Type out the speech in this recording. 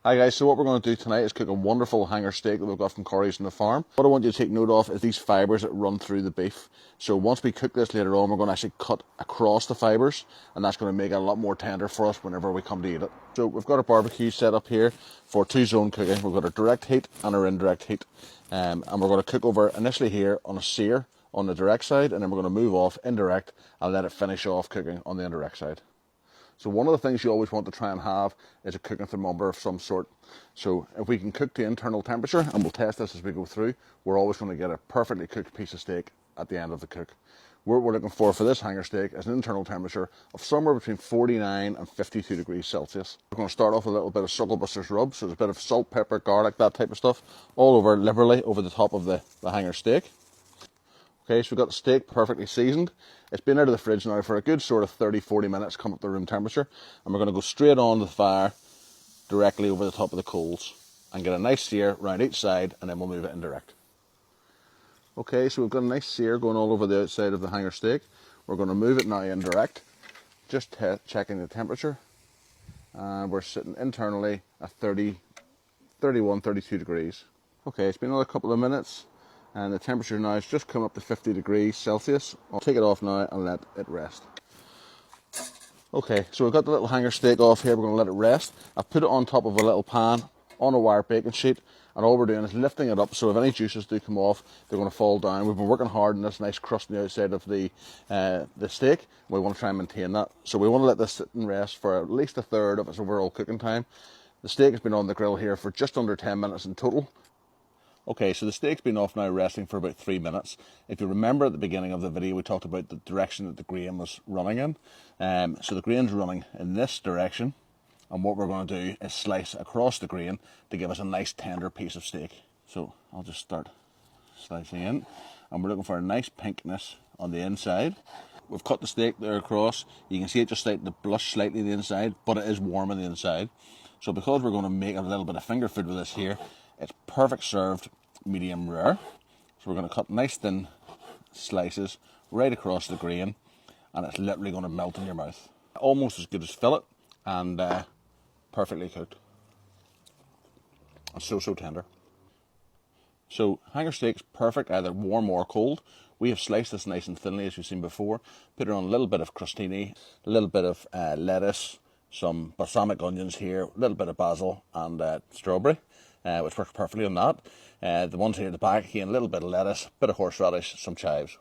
Hi guys, so what we're going to do tonight is cook a wonderful hanger steak that we've got from Corey's on the farm. What I want you to take note of is these fibres that run through the beef. So once we cook this later on, we're going to actually cut across the fibres, and that's going to make it a lot more tender for us whenever we come to eat it. So we've got a barbecue set up here for 2-zone cooking. We've got our direct heat and our indirect heat. And we're going to cook over initially here on a sear on the direct side, and then we're going to move off indirect and let it finish off cooking on the indirect side. So one of the things you always want to try and have is a cooking thermometer of some sort. So if we can cook to internal temperature, and we'll test this as we go through, we're always going to get a perfectly cooked piece of steak at the end of the cook. What we're looking for this hanger steak is an internal temperature of somewhere between 49 and 52 degrees Celsius. We're going to start off with a little bit of Sucklebuster's rub, so there's a bit of salt, pepper, garlic, that type of stuff, all over liberally over the top of the hanger steak. Okay, so we've got the steak perfectly seasoned. It's been out of the fridge now for a good sort of 30-40 minutes, come up to room temperature. And we're going to go straight on the fire directly over the top of the coals and get a nice sear around each side, and then we'll move it indirect. Okay, so we've got a nice sear going all over the outside of the hanger steak. We're going to move it now indirect, just checking the temperature. And we're sitting internally at 31, 32 degrees. Okay, it's been another couple of minutes. And the temperature now has just come up to 50 degrees Celsius. I'll take it off now and let it rest. Okay, so we've got the little hanger steak off here. We're going to let it rest. I've put it on top of a little pan on a wire baking sheet. And all we're doing is lifting it up, so if any juices do come off, they're going to fall down. We've been working hard on this nice crust on the outside of the steak. We want to try and maintain that. So we want to let this sit and rest for at least a third of its overall cooking time. The steak has been on the grill here for just under 10 minutes in total. Okay, so the steak's been off now resting for about 3 minutes. If you remember at the beginning of the video, we talked about the direction that the grain was running in. So the grain's running in this direction, and what we're going to do is slice across the grain to give us a nice tender piece of steak. So I'll just start slicing in, and we're looking for a nice pinkness on the inside. We've cut the steak there across. You can see it just starting to blush slightly the inside, but it is warm on the inside. So because we're going to make a little bit of finger food with this here, it's perfect served medium rare. So we're going to cut nice thin slices right across the grain, and it's literally going to melt in your mouth. Almost as good as fillet, and perfectly cooked. And so tender. So hanger steak's perfect, either warm or cold. We have sliced this nice and thinly as you've seen before. Put it on a little bit of crostini, a little bit of lettuce, some balsamic onions here, a little bit of basil, and strawberry, which works perfectly on that. The ones here at the back, here, a little bit of lettuce, bit of horseradish, some chives.